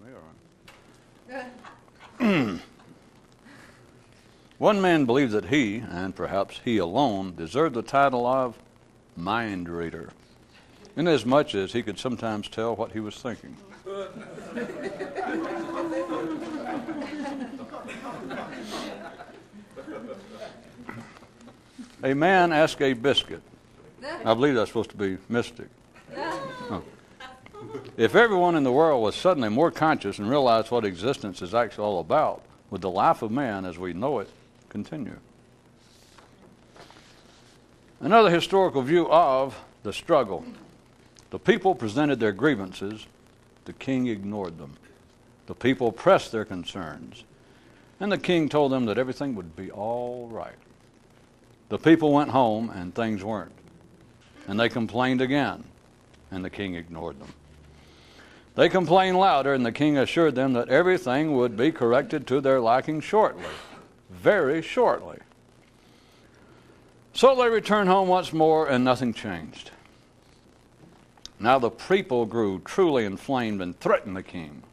me, all right. One man believed that he, and perhaps he alone, deserved the title of mind reader, inasmuch as he could sometimes tell what he was thinking. A man asked a biscuit. I believe that's supposed to be mystic. Oh. If everyone in the world was suddenly more conscious and realized what existence is actually all about, would the life of man as we know it continue? Another historical view of the struggle. The people presented their grievances. The king ignored them. The people pressed their concerns. And the king told them that everything would be all right. The people went home and things weren't. And they complained again, and the king ignored them. They complained louder, and the king assured them that everything would be corrected to their liking shortly, very shortly. So they returned home once more, and nothing changed. Now the people grew truly inflamed and threatened the king,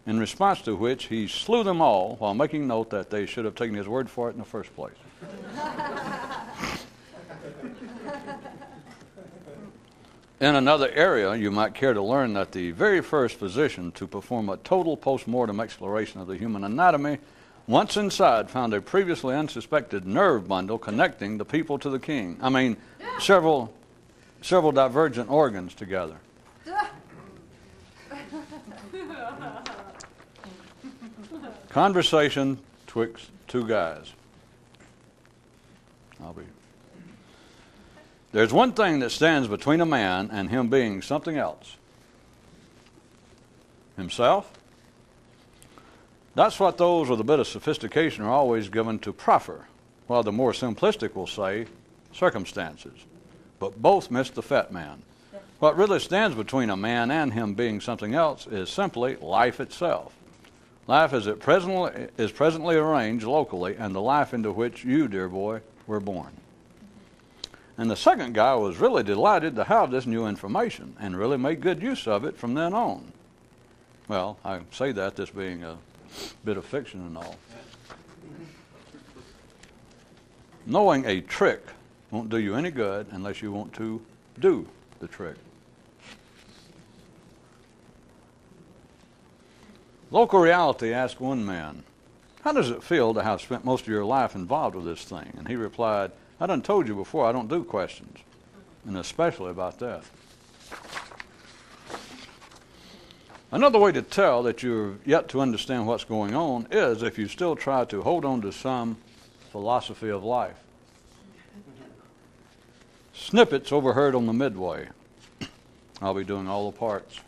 in response to which he slew them all while making note that they should have taken his word for it in the first place. In another area, you might care to learn that the very first physician to perform a total post-mortem exploration of the human anatomy, once inside, found a previously unsuspected nerve bundle connecting the people to the king. I mean, several divergent organs together. Conversation twixt two guys. There's one thing that stands between a man and him being something else. Himself? That's what those with a bit of sophistication are always given to proffer, while the more simplistic will say circumstances. But both miss the fat man. What really stands between a man and him being something else is simply life itself. Life as it is presently arranged locally, and the life into which you, dear boy, were born. And the second guy was really delighted to have this new information and really made good use of it from then on. Well, I say that, this being a bit of fiction and all. Knowing a trick won't do you any good unless you want to do the trick. Local reality asked one man, "How does it feel to have spent most of your life involved with this thing?" And he replied, "I done told you before, I don't do questions, and especially about that." Another way to tell that you're yet to understand what's going on is if you still try to hold on to some philosophy of life. Snippets overheard on the midway. I'll be doing all the parts.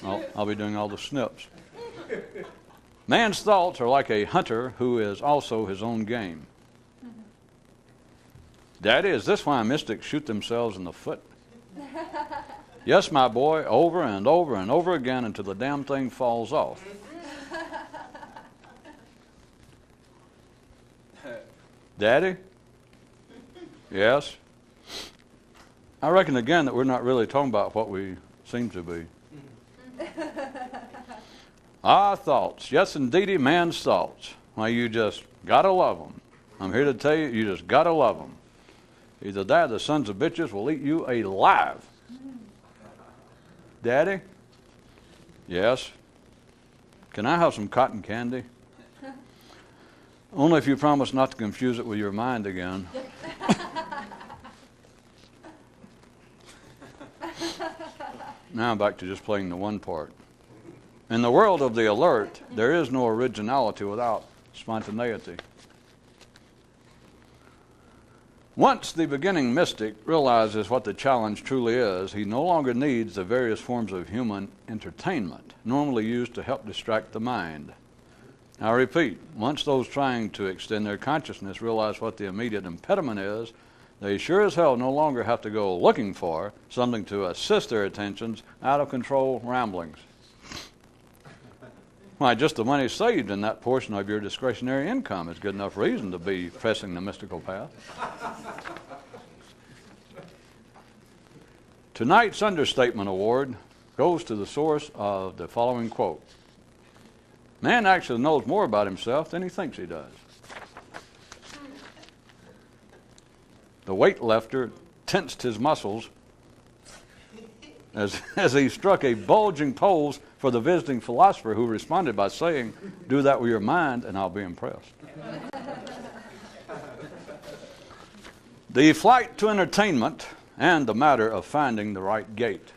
I'll be doing all the snips. Man's thoughts are like a hunter who is also his own game. Daddy, is this why mystics shoot themselves in the foot? Yes, my boy, over and over and over again until the damn thing falls off. Daddy? Yes? I reckon again that we're not really talking about what we seem to be. Our thoughts. Yes, indeedy, man's thoughts. Why, you just gotta love them. I'm here to tell you, you just gotta love them. Either that or the sons of bitches will eat you alive. Daddy? Yes? Can I have some cotton candy? Only if you promise not to confuse it with your mind again. Now I'm back to just playing the one part. In the world of the alert, there is no originality without spontaneity. Once the beginning mystic realizes what the challenge truly is, he no longer needs the various forms of human entertainment normally used to help distract the mind. I repeat, once those trying to extend their consciousness realize what the immediate impediment is, they sure as hell no longer have to go looking for something to assist their attention's out-of-control ramblings. Why, just the money saved in that portion of your discretionary income is good enough reason to be pressing the mystical path. Tonight's understatement award goes to the source of the following quote. Man actually knows more about himself than he thinks he does. The weightlifter tensed his muscles as he struck a bulging pose for the visiting philosopher, who responded by saying, "Do that with your mind and I'll be impressed." The flight to entertainment and the matter of finding the right gate.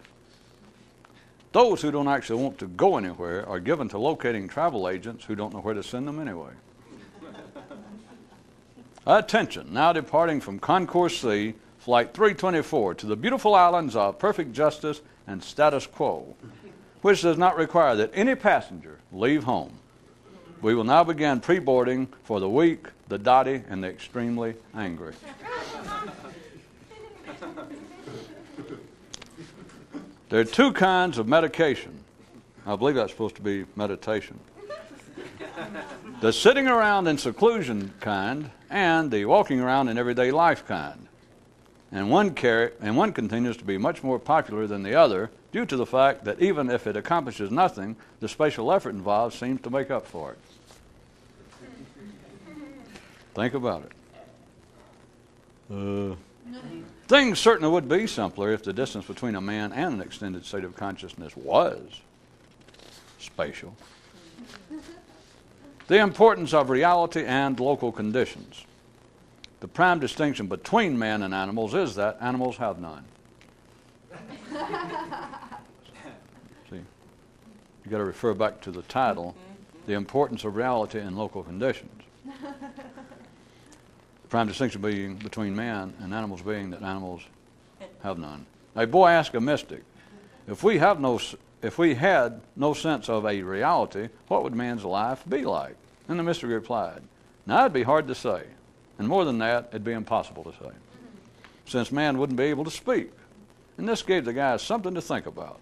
Those who don't actually want to go anywhere are given to locating travel agents who don't know where to send them anyway. Attention, now departing from Concourse C, Flight 324 to the beautiful islands of perfect justice and status quo, which does not require that any passenger leave home. We will now begin pre-boarding for the weak, the dotty, and the extremely angry. There are two kinds of medication. I believe that's supposed to be meditation. The sitting around in seclusion kind and the walking around in everyday life kind. And one continues to be much more popular than the other due to the fact that even if it accomplishes nothing, the special effort involved seems to make up for it. Think about it. Things certainly would be simpler if the distance between a man and an extended state of consciousness was spatial. The importance of reality and local conditions. The prime distinction between man and animals is that animals have none. See, you got to refer back to the title, The Importance of Reality and Local Conditions. The prime distinction being between man and animals being that animals have none. A boy asked a mystic, if we had no sense of a reality, what would man's life be like? And the mystic replied, now it'd be hard to say. And more than that, it'd be impossible to say, since man wouldn't be able to speak. And this gave the guy something to think about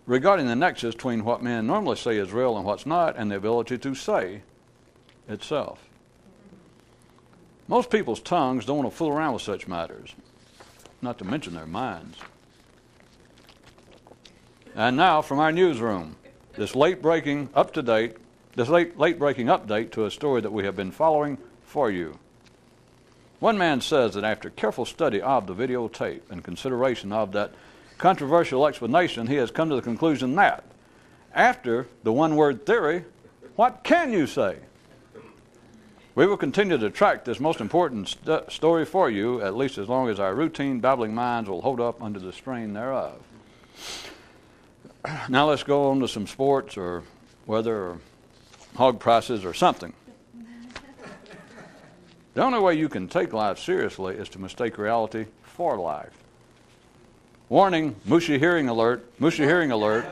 regarding the nexus between what men normally say is real and what's not, and the ability to say itself. Most people's tongues don't want to fool around with such matters, not to mention their minds. And now from our newsroom, this late-breaking update to a story that we have been following for you. One man says that after careful study of the videotape and consideration of that controversial explanation, he has come to the conclusion that after the one-word theory, what can you say? We will continue to track this most important story for you, at least as long as our routine babbling minds will hold up under the strain thereof. Now let's go on to some sports or weather or hog prices or something. The only way you can take life seriously is to mistake reality for life. Warning, mushy hearing alert, mushy hearing alert.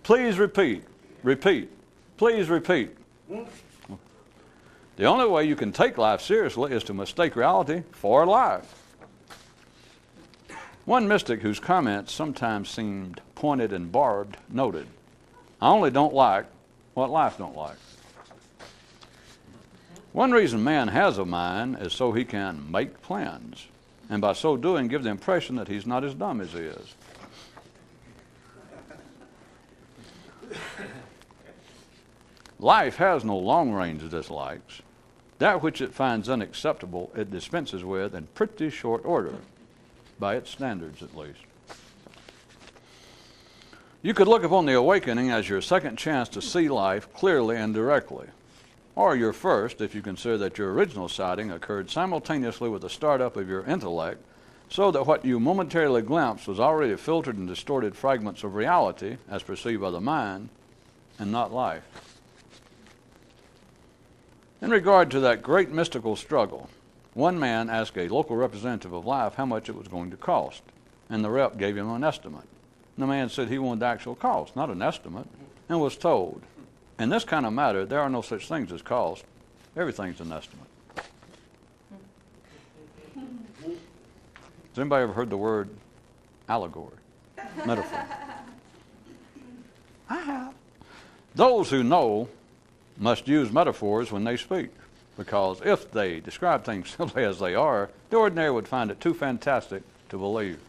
Please repeat, repeat, please repeat. The only way you can take life seriously is to mistake reality for life. One mystic whose comments sometimes seemed pointed and barbed noted, I only don't like what life don't like. One reason man has a mind is so he can make plans, and by so doing give the impression that he's not as dumb as he is. Life has no long-range dislikes. That which it finds unacceptable, it dispenses with in pretty short order, by its standards at least. You could look upon the awakening as your second chance to see life clearly and directly, or your first if you consider that your original sighting occurred simultaneously with the startup of your intellect, so that what you momentarily glimpsed was already filtered and distorted fragments of reality as perceived by the mind, and not life. In regard to that great mystical struggle, one man asked a local representative of life how much it was going to cost, and the rep gave him an estimate. And the man said he wanted the actual cost, not an estimate, and was told, in this kind of matter, there are no such things as cost. Everything's an estimate. Has anybody ever heard the word allegory, metaphor? I have. Those who know must use metaphors when they speak, because if they describe things simply as they are, the ordinary would find it too fantastic to believe.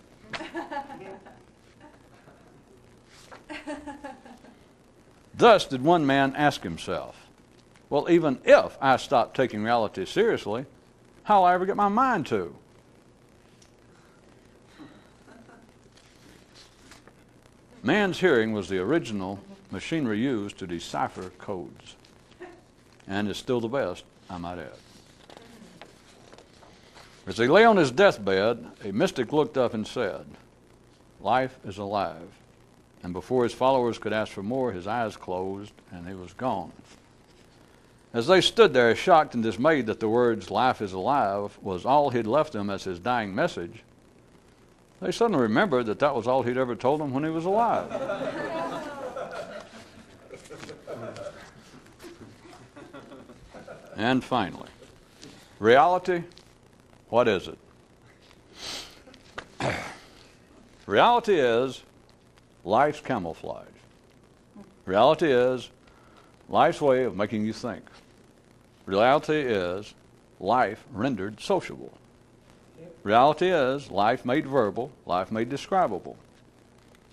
Thus did one man ask himself, well, even if I stop taking reality seriously, how will I ever get my mind to? Man's hearing was the original machinery used to decipher codes, and is still the best, I might add. As he lay on his deathbed, a mystic looked up and said, life is alive. And before his followers could ask for more, his eyes closed and he was gone. As they stood there, shocked and dismayed that the words, life is alive, was all he'd left them as his dying message, they suddenly remembered that that was all he'd ever told them when he was alive. And finally, reality, what is it? Reality is life's camouflage. Reality is life's way of making you think. Reality is life rendered sociable. Reality is life made verbal, life made describable.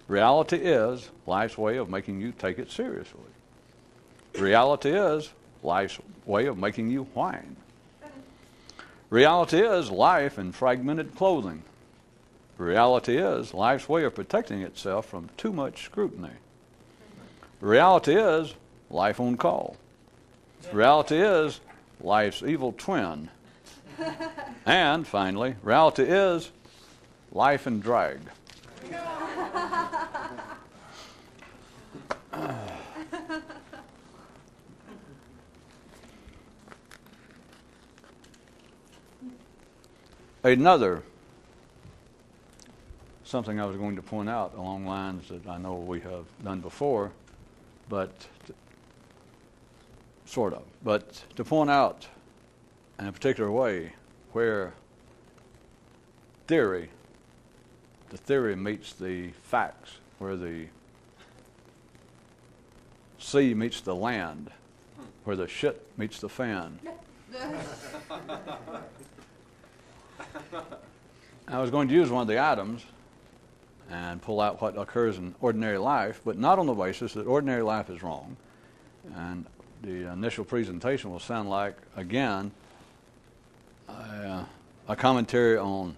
Reality is life's way of making you take it seriously. Reality is life's way of making you whine. Reality is life in fragmented clothing. Reality is life's way of protecting itself from too much scrutiny. Reality is life on call. Reality is life's evil twin. And finally, reality is life in drag. Another, something I was going to point out along lines that I know we have done before, but sort of, but to point out in a particular way where the theory meets the facts, where the sea meets the land, where the shit meets the fan. I was going to use one of the items and pull out what occurs in ordinary life, but not on the basis that ordinary life is wrong. And the initial presentation will sound like, again, a commentary on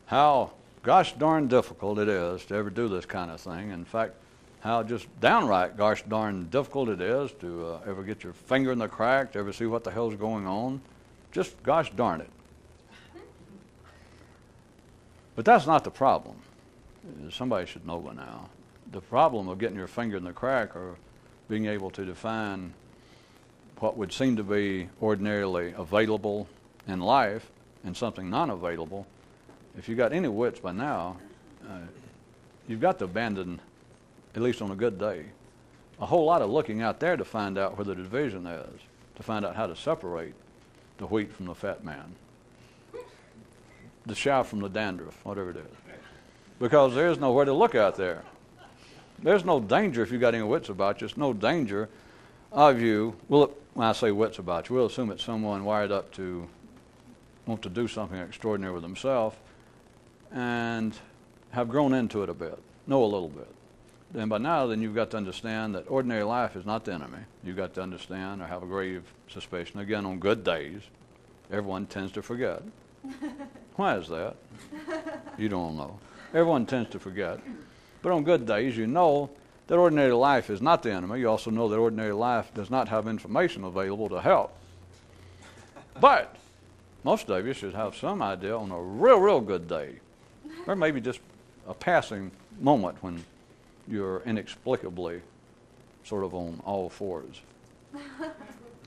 how gosh darn difficult it is to ever do this kind of thing. In fact, how just downright gosh darn difficult it is to ever get your finger in the crack, to ever see what the hell's going on. Just gosh darn it. But that's not the problem. Somebody should know by now. The problem of getting your finger in the crack or being able to define what would seem to be ordinarily available in life and something non-available, if you got any wits by now, you've got to abandon, at least on a good day, a whole lot of looking out there to find out where the division is, to find out how to separate the wheat from the fat man, the chaff from the dandruff, whatever it is. Because there's nowhere to look out there. There's no danger if you got any wits about you. There's no danger of you. Well, when I say wits about you, we'll assume it's someone wired up to want to do something extraordinary with themselves and have grown into it a bit, know a little bit. Then by now, then you've got to understand that ordinary life is not the enemy. You've got to understand or have a grave suspicion. Again, on good days, everyone tends to forget. Why is that? You don't know. Everyone tends to forget. But on good days, you know that ordinary life is not the enemy. You also know that ordinary life does not have information available to help. But most of you should have some idea on a real good day, or maybe just a passing moment when you're inexplicably sort of on all fours.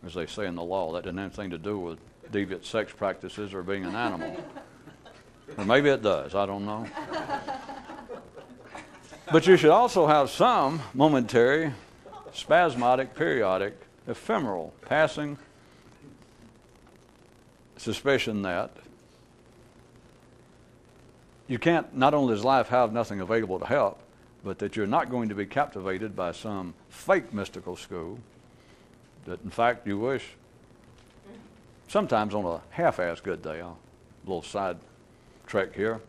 As they say in the law, that doesn't have anything to do with deviant sex practices or being an animal. Or maybe it does, I don't know. But you should also have some momentary, spasmodic, periodic, ephemeral, passing suspicion that you can't, not only does life have nothing available to help, but that you're not going to be captivated by some fake mystical school, that in fact you wish, sometimes on a half-ass good day, a little side trek here,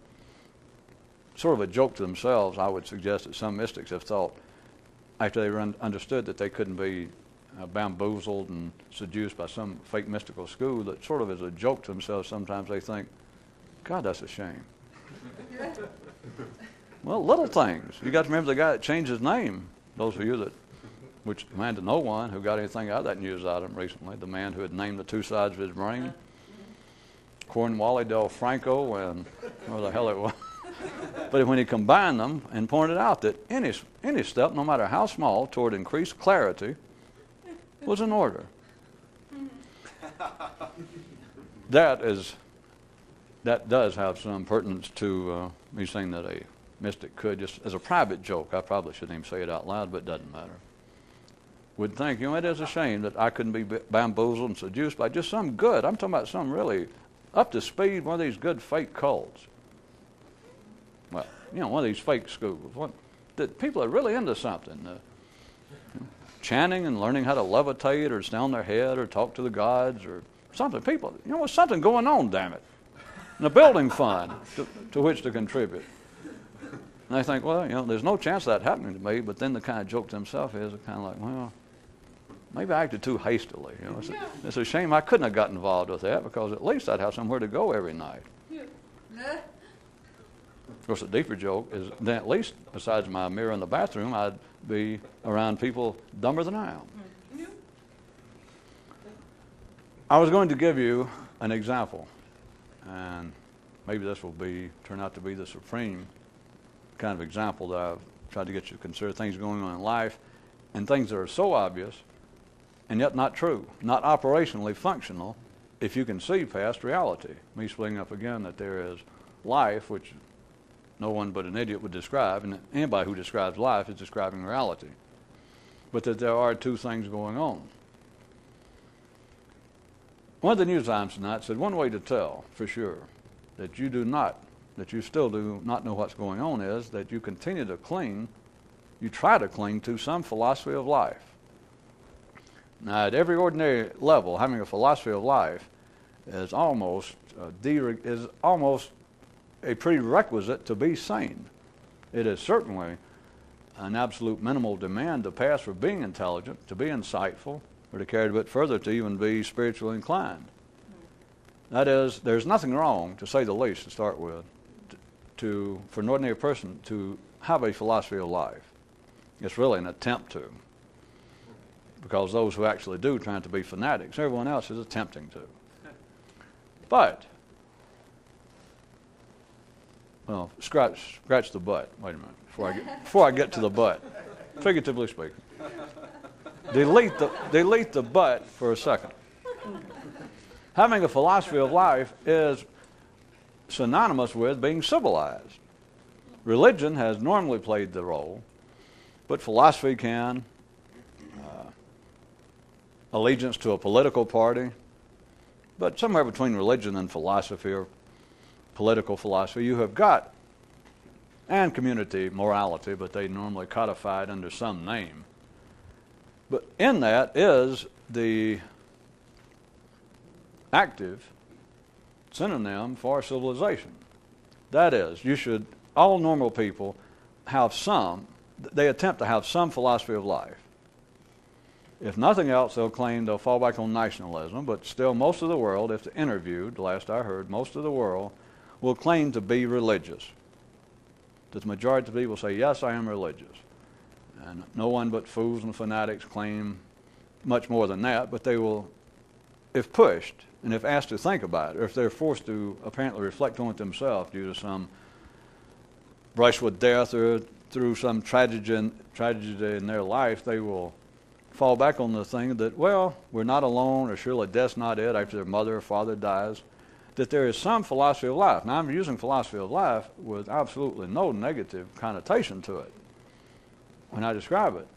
sort of a joke to themselves, I would suggest that some mystics have thought, after they understood that they couldn't be bamboozled and seduced by some fake mystical school, that sort of as a joke to themselves sometimes they think, God, that's a shame. Well, little things. You got to remember the guy that changed his name. Those of you that, which man to no one who got anything out of that news item recently, the man who had named the two sides of his brain, Cornwally Del Franco and where the hell it was. But when he combined them and pointed out that any step, no matter how small, toward increased clarity was in order. That does have some pertinence to me saying that a mystic could, just as a private joke, I probably shouldn't even say it out loud, but it doesn't matter, would think, it is a shame that I couldn't be bamboozled and seduced by just some good, I'm talking about some really up to speed, one of these good fake cults. Well, one of these fake schools. That people are really into something. Chanting and learning how to levitate or stand on their head or talk to the gods or something. People, there's something going on, damn it. And a building fund to which to contribute. And they think, well, there's no chance of that happening to me, but then the kind of joke to himself is kind of like, well, maybe I acted too hastily. It's a shame I couldn't have got involved with that because at least I'd have somewhere to go every night. Of course, the deeper joke is then at least, besides my mirror in the bathroom, I'd be around people dumber than I am. I was going to give you an example, and maybe this will turn out to be the supreme kind of example that I've tried to get you to consider things going on in life and things that are so obvious and yet not true, not operationally functional if you can see past reality. Me splitting up again that there is life, which no one but an idiot would describe, and anybody who describes life is describing reality. But that there are two things going on. One of the news items tonight said one way to tell for sure that you still do not know what's going on is that you continue to you try to cling to some philosophy of life. Now, at every ordinary level, having a philosophy of life is almost a prerequisite to be sane. It is certainly an absolute minimal demand to pass for being intelligent, to be insightful, or to carry it a bit further, to even be spiritually inclined. That is, there's nothing wrong, to say the least, to start with, for an ordinary person to have a philosophy of life. It's really an attempt to, because those who actually do trying to be fanatics, everyone else is attempting to. But, well, scratch the butt. Wait a minute, before I get to the butt, figuratively speaking. Delete the butt for a second. Having a philosophy of life is synonymous with being civilized. Religion has normally played the role, but philosophy can. Allegiance to a political party, but somewhere between religion and philosophy or political philosophy, you have got, and community morality, but they normally codified under some name. But in that is the active synonym for civilization. That is, all normal people they attempt to have some philosophy of life. If nothing else, they'll fall back on nationalism, but still most of the world, if interviewed, last I heard, most of the world will claim to be religious. The majority of people say, yes, I am religious. And no one but fools and fanatics claim much more than that, but they will, if pushed, and if asked to think about it, or if they're forced to apparently reflect on it themselves due to some brush with death or through some tragedy in their life, they will fall back on the thing that, well, we're not alone, or surely death's not it after their mother or father dies, that there is some philosophy of life. Now, I'm using philosophy of life with absolutely no negative connotation to it when I describe it.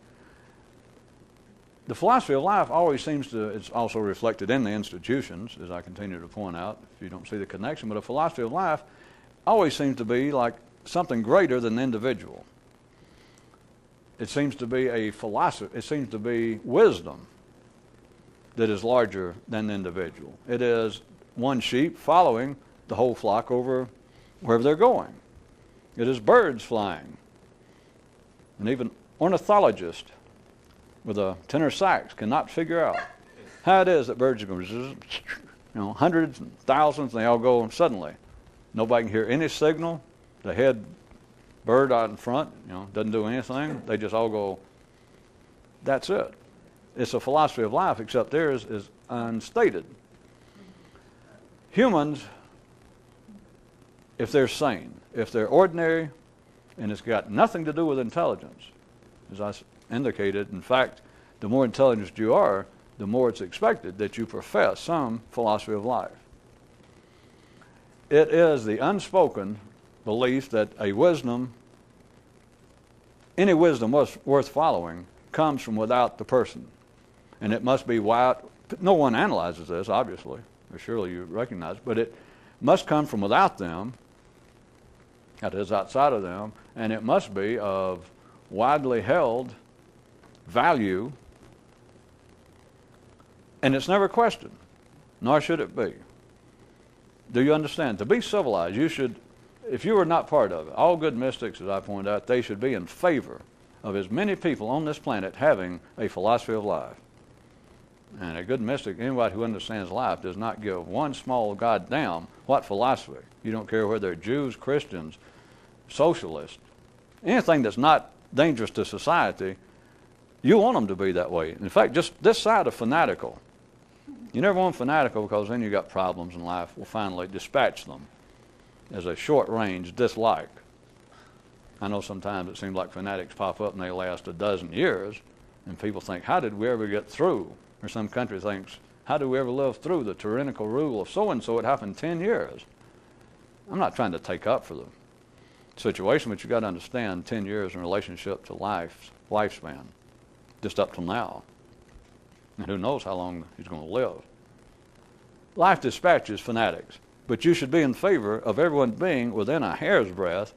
The philosophy of life always seems to, it's also reflected in the institutions, as I continue to point out, if you don't see the connection, but a philosophy of life always seems to be like something greater than the individual. It seems to be a philosophy, it seems to be wisdom that is larger than the individual. It is one sheep following the whole flock over wherever they're going. It is birds flying. And even ornithologist with a tenor sax cannot figure out how it is that birds are going, hundreds and thousands, and they all go suddenly. Nobody can hear any signal. The head bird out in front, doesn't do anything. They just all go. That's it. It's a philosophy of life, except theirs is unstated. Humans, if they're sane, if they're ordinary, and it's got nothing to do with intelligence, as I indicated, in fact, the more intelligent you are, the more it's expected that you profess some philosophy of life. It is the unspoken belief that a wisdom, any wisdom worth following, comes from without the person. And it must be wide. No one analyzes this, obviously, or surely you recognize, but it must come from without them, that is, outside of them, and it must be of widely held value, and it's never questioned, nor should it be. Do you understand? To be civilized, you should, if you are not part of it, all good mystics, as I pointed out, they should be in favor of as many people on this planet having a philosophy of life. And a good mystic, anybody who understands life, does not give one small goddamn what philosophy. You don't care whether they're Jews, Christians, socialists, anything that's not dangerous to society, you want them to be that way. In fact, just this side of fanatical. You never want fanatical, because then you got problems in life. We'll finally dispatch them as a short-range dislike. I know sometimes it seems like fanatics pop up and they last a dozen years, and people think, how did we ever get through? Or some country thinks, how did we ever live through the tyrannical rule of so-and-so? It happened 10 years. I'm not trying to take up for the situation, but you've got to understand 10 years in relationship to lifespan, just up till now. And who knows how long he's going to live. Life dispatches fanatics, but you should be in favor of everyone being within a hair's breadth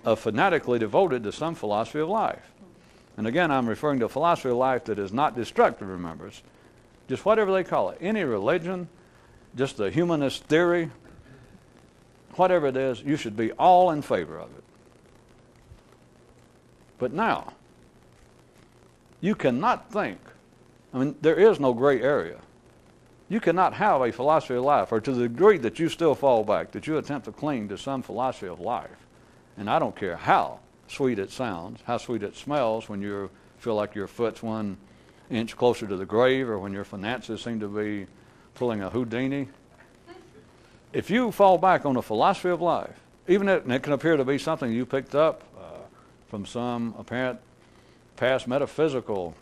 of fanatically devoted to some philosophy of life. And again, I'm referring to a philosophy of life that is not destructive, remember. It's just whatever they call it. Any religion, just the humanist theory, whatever it is, you should be all in favor of it. But now, you cannot think, there is no gray area. You cannot have a philosophy of life, or to the degree that you still fall back, that you attempt to cling to some philosophy of life. And I don't care how sweet it sounds, how sweet it smells when you feel like your foot's 1 inch closer to the grave, or when your finances seem to be pulling a Houdini. If you fall back on a philosophy of life, even if it can appear to be something you picked up from some apparent past metaphysical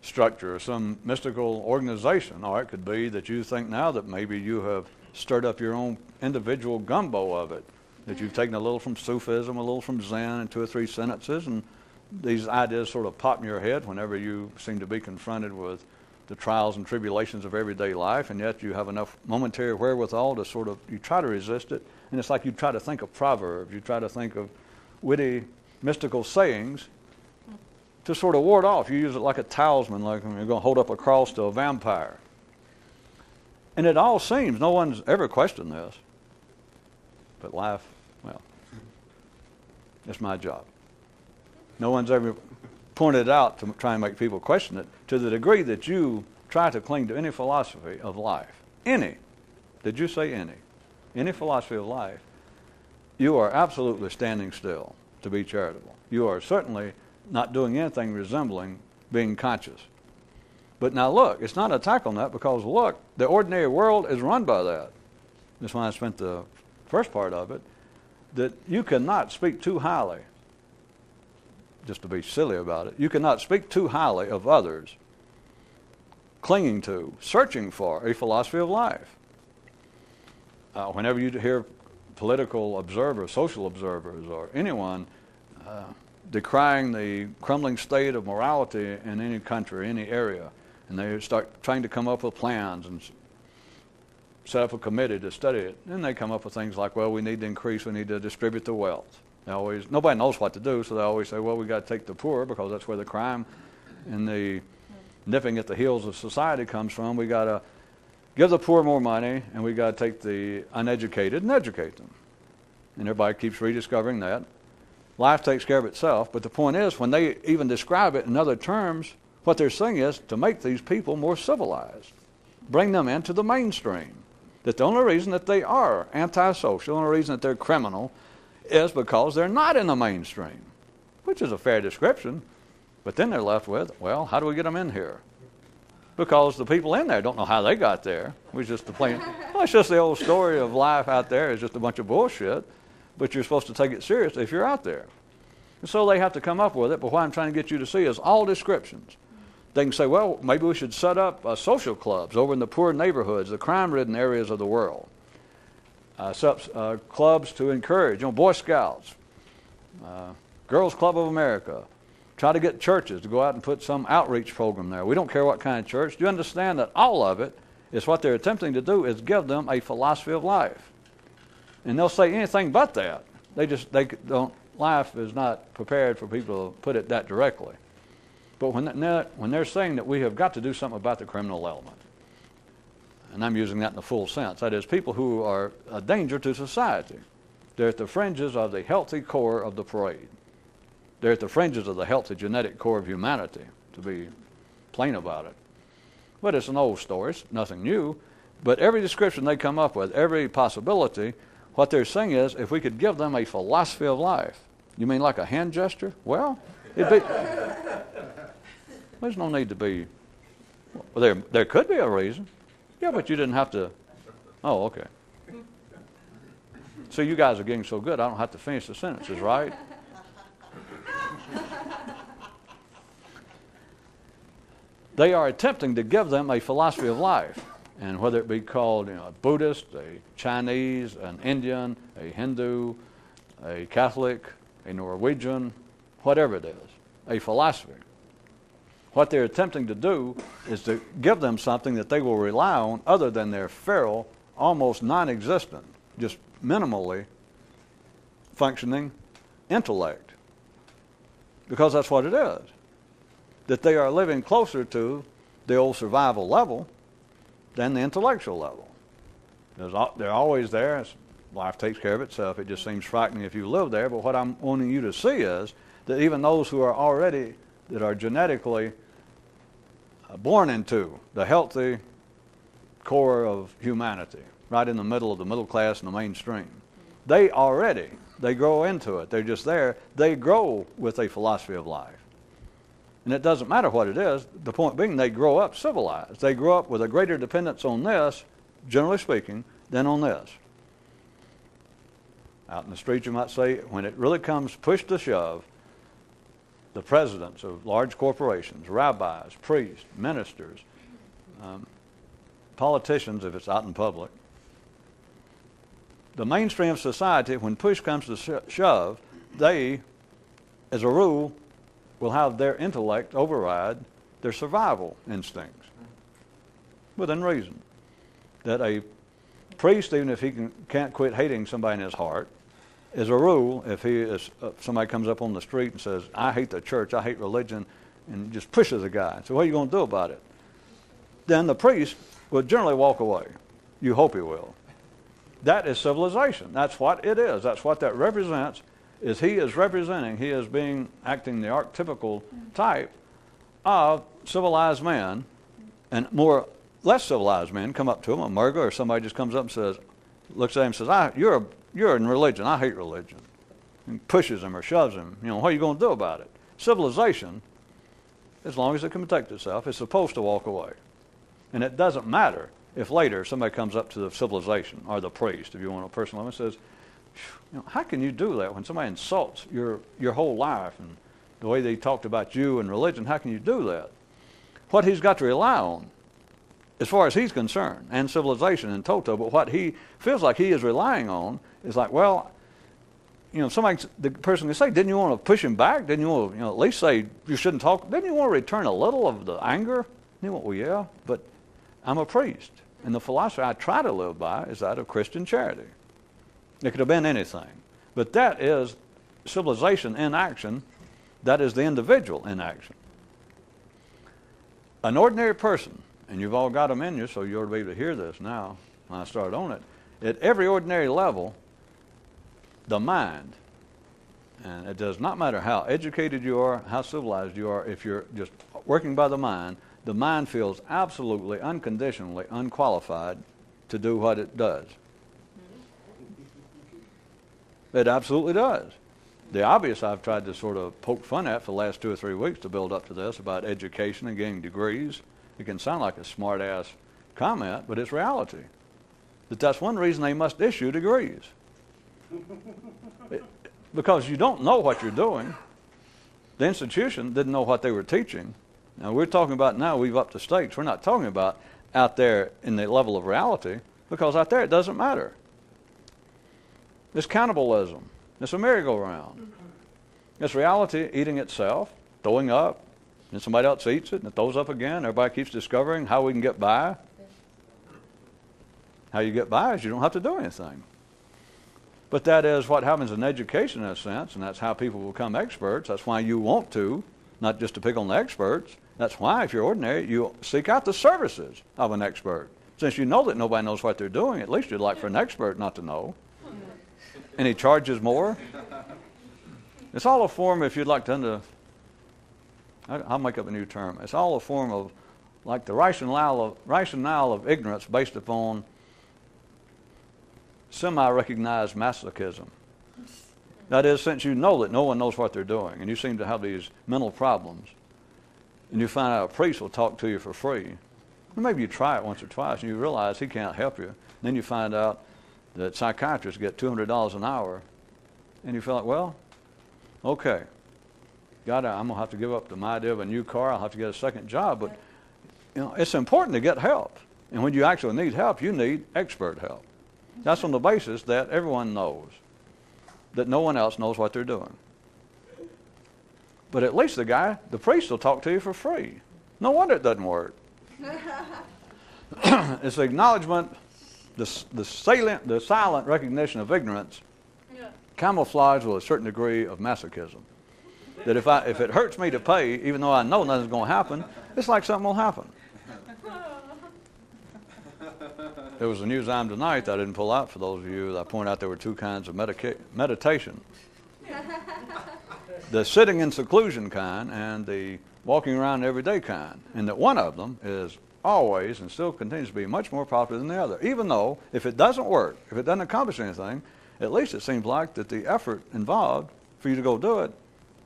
structure or some mystical organization, or it could be that you think now that maybe you have stirred up your own individual gumbo of it, that you've taken a little from Sufism, a little from Zen, and 2 or 3 sentences, and these ideas sort of pop in your head whenever you seem to be confronted with the trials and tribulations of everyday life, and yet you have enough momentary wherewithal to sort of, you try to resist it, and it's like you try to think of proverbs, you try to think of witty, mystical sayings to sort of ward off. You use it like a talisman, like when you're going to hold up a cross to a vampire. And it all seems, no one's ever questioned this, but life, well, it's my job. No one's ever pointed out to try and make people question it, to the degree that you try to cling to any philosophy of life. Any. Did you say any? Any philosophy of life. You are absolutely standing still to be charitable. You are certainly not doing anything resembling being conscious. But now look, it's not an attack on that, because look, the ordinary world is run by that. That's why I spent the first part of it, that you cannot speak too highly, just to be silly about it, you cannot speak too highly of others clinging to, searching for a philosophy of life. Whenever you hear political observers, social observers, or anyone decrying the crumbling state of morality in any country, any area, and they start trying to come up with plans and set up a committee to study it, then they come up with things like, well, we need to increase, we need to distribute the wealth. Nobody knows what to do, so they always say, well, we got to take the poor, because that's where the crime and the nipping at the heels of society comes from. We got to give the poor more money, and we got to take the uneducated and educate them. And everybody keeps rediscovering that. Life takes care of itself. But the point is, when they even describe it in other terms, what they're saying is to make these people more civilized. Bring them into the mainstream. That the only reason that they are antisocial, the only reason that they're criminal, is because they're not in the mainstream. Which is a fair description. But then they're left with, well, how do we get them in here? Because the people in there don't know how they got there. It's just it's just the old story of life out there. It's just a bunch of bullshit. But you're supposed to take it seriously if you're out there. And so they have to come up with it. But what I'm trying to get you to see is all descriptions. They can say, well, maybe we should set up social clubs over in the poor neighborhoods, the crime-ridden areas of the world. Clubs to encourage, Boy Scouts, Girls Club of America. Try to get churches to go out and put some outreach program there. We don't care what kind of church. Do you understand that all of it is what they're attempting to do is give them a philosophy of life? And they'll say anything but that. Life is not prepared for people to put it that directly. But when they're saying that we have got to do something about the criminal element, and I'm using that in the full sense, that is people who are a danger to society. They're at the fringes of the healthy core of the parade. They're at the fringes of the healthy genetic core of humanity, to be plain about it. But it's an old story. It's nothing new. But every description they come up with, every possibility, what they're saying is, if we could give them a philosophy of life. You mean like a hand gesture? Well, there's no need to be. Well, there could be a reason. Yeah, but you didn't have to. Oh, okay. So you guys are getting so good, I don't have to finish the sentences, right? They are attempting to give them a philosophy of life. And whether it be called a Buddhist, a Chinese, an Indian, a Hindu, a Catholic, a Norwegian, whatever it is, a philosophy. What they're attempting to do is to give them something that they will rely on other than their feral, almost non-existent, just minimally functioning intellect. Because that's what it is. That they are living closer to the old survival level than the intellectual level. They're always there. Life takes care of itself. It just seems frightening if you live there. But what I'm wanting you to see is that even those who are already, that are genetically born into the healthy core of humanity, right in the middle of the middle class and the mainstream, they grow into it. They're just there. They grow with a philosophy of life. And it doesn't matter what it is. The point being, they grow up civilized. They grow up with a greater dependence on this, generally speaking, than on this. Out in the street, you might say, when it really comes push to shove, the presidents of large corporations, rabbis, priests, ministers, politicians, if it's out in public, the mainstream of society, when push comes to shove, they, as a rule, will have their intellect override their survival instincts within reason. That a priest, even if he can't quit hating somebody in his heart, as a rule, if somebody comes up on the street and says, I hate the church, I hate religion, and just pushes a guy, so what are you going to do about it? Then the priest will generally walk away. You hope he will. That is civilization. That's what it is. That's what that represents. He is acting the archetypical type of civilized man, and less civilized men come up to him, a murga, or somebody just comes up and says, looks at him and says, you're in religion, I hate religion, and pushes him or shoves him. What are you going to do about it? Civilization, as long as it can protect itself, is supposed to walk away. And it doesn't matter if later somebody comes up to the civilization, or the priest, if you want a personal one, and says, how can you do that when somebody insults your whole life and the way they talked about you and religion? How can you do that? What he's got to rely on, as far as he's concerned, and civilization in toto, but what he feels like he is relying on is like, well, the person can say, didn't you want to push him back? Didn't you want to, at least say you shouldn't talk? Didn't you want to return a little of the anger? Well, yeah, but I'm a priest, and the philosophy I try to live by is that of Christian charity. It could have been anything. But that is civilization in action. That is the individual in action. An ordinary person, and you've all got them in you, so you ought to be able to hear this now when I start on it. At every ordinary level, the mind, And it does not matter how educated you are, how civilized you are, if you're just working by the mind feels absolutely, unconditionally unqualified to do what it does. It absolutely does. The obvious I've tried to sort of poke fun at for the last 2 or 3 weeks to build up to this about education and getting degrees. It can sound like a smart-ass comment, but it's reality. That's one reason they must issue degrees. Because you don't know what you're doing. The institution didn't know what they were teaching. Now we're talking about now we've upped the stakes. We're not talking about out there in the level of reality, because out there it doesn't matter. It's cannibalism. It's a merry-go-round. It's reality eating itself, throwing up, and somebody else eats it, and it throws up again. Everybody keeps discovering how we can get by. How you get by is you don't have to do anything. But that is what happens in education in a sense, and that's how people become experts. That's why you want to, not just to pick on the experts. That's why, if you're ordinary, you seek out the services of an expert. Since you know that nobody knows what they're doing, at least you'd like for an expert not to know. And he charges more. It's all a form, if you'd like to I'll make up a new term. It's all a form of, like the rationale of ignorance based upon semi-recognized masochism. That is, since you know that no one knows what they're doing, and you seem to have these mental problems, and you find out a priest will talk to you for free, or maybe you try it once or twice, and you realize he can't help you. Then you find out that psychiatrists get $200 an hour, and you feel like, well, okay, God, I'm going to have to give up the idea of a new car. I'll have to get a second job. But it's important to get help. And when you actually need help, you need expert help. That's on the basis that everyone knows that no one else knows what they're doing. But at least the priest will talk to you for free. No wonder it doesn't work. It's the acknowledgement, the silent recognition of ignorance, camouflaged with a certain degree of masochism. That if it hurts me to pay, even though I know nothing's going to happen, it's like something will happen. There was a news item tonight that I didn't pull out for those of you that I pointed out there were two kinds of meditation. The sitting in seclusion kind and the walking around everyday kind. And that one of them is always and still continues to be much more popular than the other. Even though if it doesn't work, if it doesn't accomplish anything, at least it seems like that the effort involved for you to go do it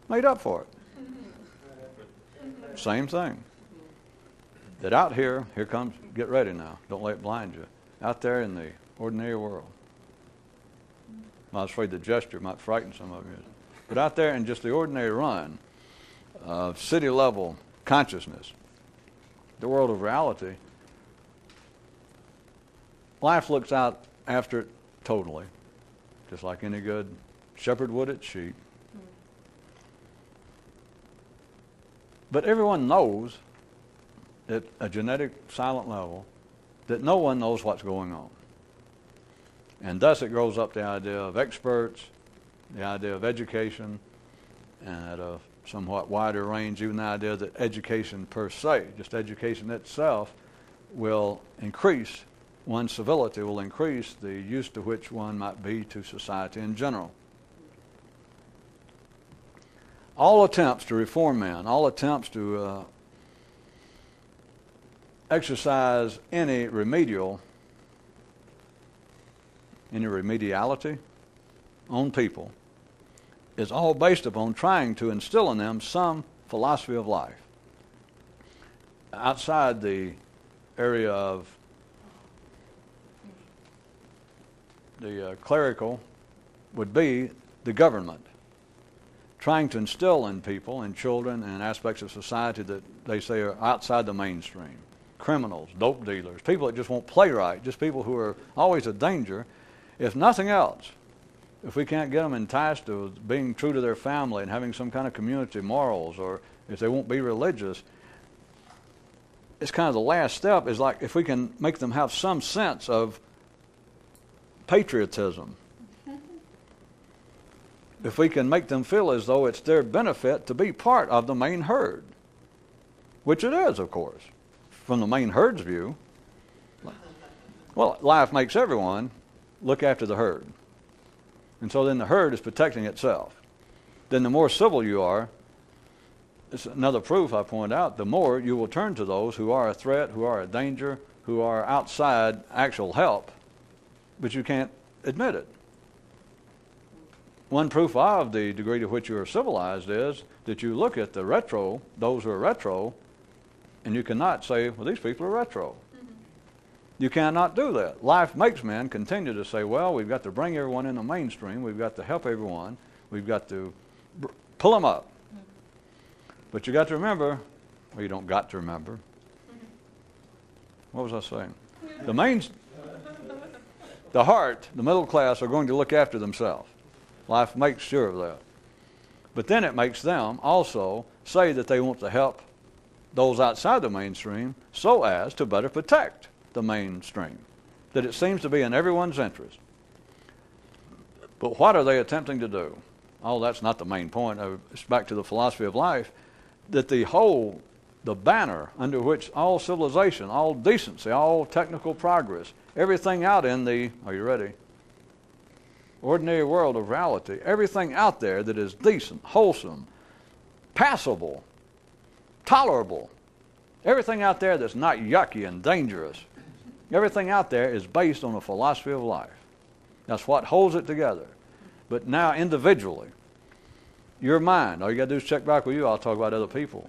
made up for it. Same thing. That out here comes, get ready now. Don't let it blind you. Out there in the ordinary world. I was afraid the gesture might frighten some of you. But out there in just the ordinary run of city level consciousness, the world of reality, life looks out after it totally. Just like any good shepherd would its sheep. But everyone knows at a genetic silent level that no one knows what's going on. And thus it grows up the idea of experts, the idea of education, and at a somewhat wider range, even the idea that education per se, just education itself, will increase one's civility, will increase the use to which one might be to society in general. All attempts to reform man, all attempts to exercise any remediality on people is all based upon trying to instill in them some philosophy of life. Outside the area of the clerical would be the government, trying to instill in people and children and aspects of society that they say are outside the mainstream. Criminals, dope dealers, people that just won't play right, just people who are always a danger. If nothing else, if we can't get them enticed to being true to their family and having some kind of community morals, or if they won't be religious, it's kind of the last step, is like if we can make them have some sense of patriotism. If we can make them feel as though it's their benefit to be part of the main herd, which it is, of course, from the main herd's view. Well, life makes everyone look after the herd. And so then the herd is protecting itself. then the more civil you are. It's another proof I point out, the more you will turn to those who are a threat, who are a danger, who are outside actual help, but you can't admit it. One proof of the degree to which you are civilized is that you look at the retro, those who are retro, and you cannot say, well, these people are retro. You cannot do that. Life makes men continue to say, well, we've got to bring everyone in the mainstream, we've got to help everyone, we've got to pull them up. But you got to remember, well, you don't got to remember. What was I saying? The heart, the middle class are going to look after themselves. Life makes sure of that. But then it makes them also say that they want to help those outside the mainstream so as to better protect the mainstream. That it seems to be in everyone's interest. But what are they attempting to do? Oh, that's not the main point. It's back to the philosophy of life. That the banner under which all civilization, all decency, all technical progress, everything out in the, are you ready? Ordinary world of reality, everything out there that is decent, wholesome, passable, tolerable, everything out there that's not yucky and dangerous, everything out there is based on a philosophy of life. That's what holds it together. But now individually, your mind, all you got to do is check back with you. I'll talk about other people.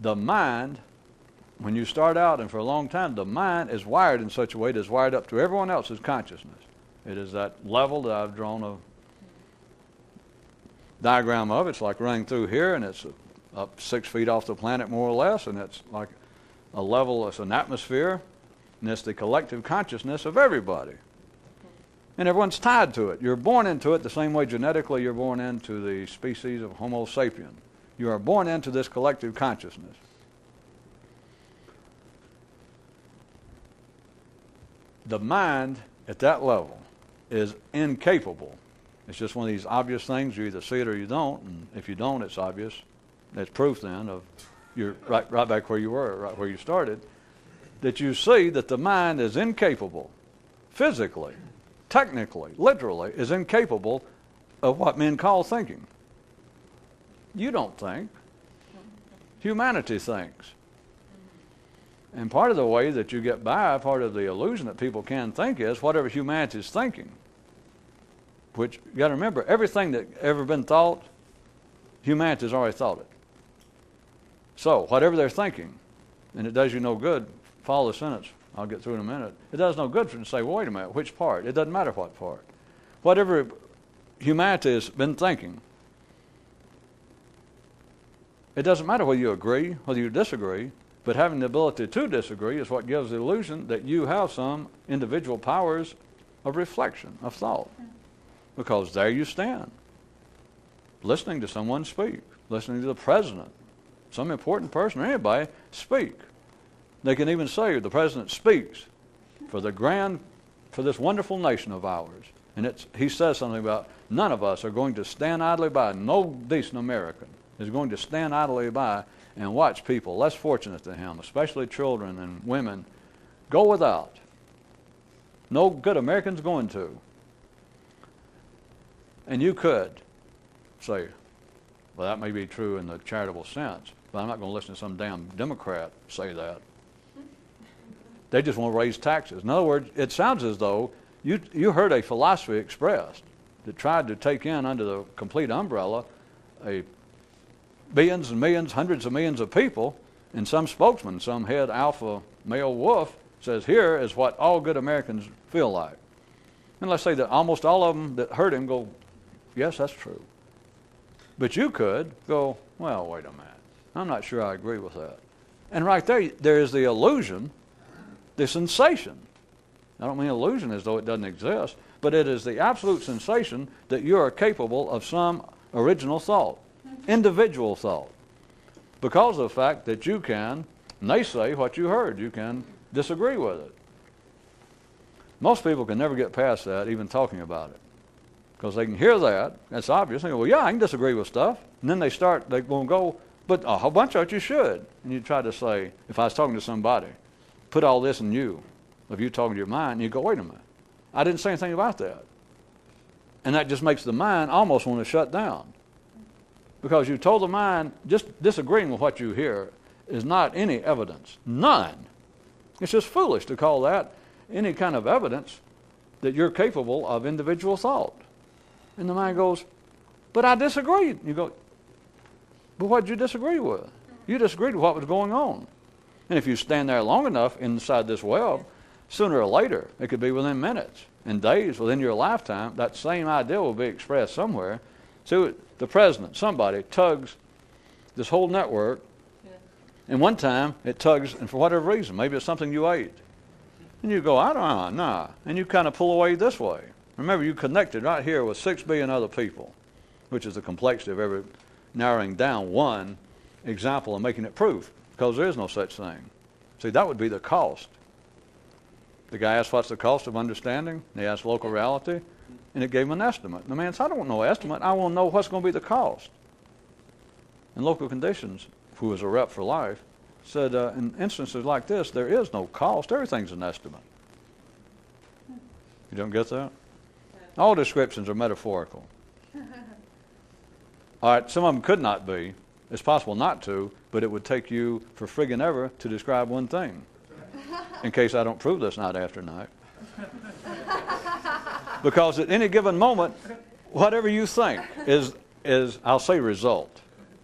The mind, when you start out and for a long time, the mind is wired in such a way that it's wired up to everyone else's consciousness. It is that level that I've drawn a diagram of. It's like running through here, and it's up 6 feet off the planet more or less, and it's like a level, it's an atmosphere, and it's the collective consciousness of everybody. And everyone's tied to it. You're born into it the same way genetically you're born into the species of Homo sapien. You are born into this collective consciousness. The mind at that level is incapable. It's just one of these obvious things. You either see it or you don't. And if you don't, it's obvious. That's proof then of you're right back where you were, right where you started, that you see that the mind is incapable physically, technically, literally, is incapable of what men call thinking. You don't think. Humanity thinks. And part of the way that you get by, part of the illusion that people can think is whatever humanity is thinking. Which, you got to remember, everything that ever been thought, humanity has already thought it. So, whatever they're thinking, and it does you no good, follow the sentence, I'll get through in a minute. It does no good for them to say, well, wait a minute, which part? It doesn't matter what part. Whatever humanity has been thinking, it doesn't matter whether you agree, whether you disagree, but having the ability to disagree is what gives the illusion that you have some individual powers of reflection, of thought. Because there you stand, listening to someone speak, listening to the president, some important person or anybody speak. They can even say the president speaks for this wonderful nation of ours. And he says something about none of us are going to stand idly by. No decent American is going to stand idly by and watch people less fortunate than him, especially children and women, go without. No good American's going to. And you could say, well, that may be true in the charitable sense, but I'm not going to listen to some damn Democrat say that. They just want to raise taxes. In other words, it sounds as though you heard a philosophy expressed that tried to take in under the complete umbrella billions and millions, hundreds of millions of people, and some spokesman, some head alpha male wolf says, here is what all good Americans feel like. And let's say that almost all of them that heard him go, yes, that's true. But you could go, well, wait a minute. I'm not sure I agree with that. And right there is the illusion, the sensation. I don't mean illusion as though it doesn't exist, but it is the absolute sensation that you are capable of some original thought, individual thought, because of the fact that you can naysay what you heard. You can disagree with it. Most people can never get past that, even talking about it, because they can hear that. That's obvious. They go, well, yeah, I can disagree with stuff. And then they won't go, but a whole bunch of it you should. And you try to say, if I was talking to somebody, put all this in you, of you talking to your mind, and you go, wait a minute, I didn't say anything about that. And that just makes the mind almost want to shut down. Because you told the mind, just disagreeing with what you hear is not any evidence. None. It's just foolish to call that any kind of evidence that you're capable of individual thought. And the mind goes, but I disagreed. You go, but what did you disagree with? You disagreed with what was going on. And if you stand there long enough inside this web, sooner or later, it could be within minutes and days, within your lifetime, that same idea will be expressed somewhere. So the president, somebody, tugs this whole network, and one time it tugs, and for whatever reason, maybe it's something you ate. And you go, I don't know, nah. And you kind of pull away this way. Remember, you connected right here with 6 billion other people, which is the complexity of every narrowing down one example and making it proof, because there is no such thing. See, that would be the cost. The guy asked, what's the cost of understanding? They asked local reality, and it gave him an estimate. And the man said, I don't want no estimate. I want to know what's going to be the cost. And local conditions, who was a rep for life, said in instances like this, there is no cost. Everything's an estimate. You don't get that? All descriptions are metaphorical. All right, some of them could not be. It's possible not to, but it would take you for friggin' ever to describe one thing. In case I don't prove this night after night. Because at any given moment, whatever you think is I'll say result,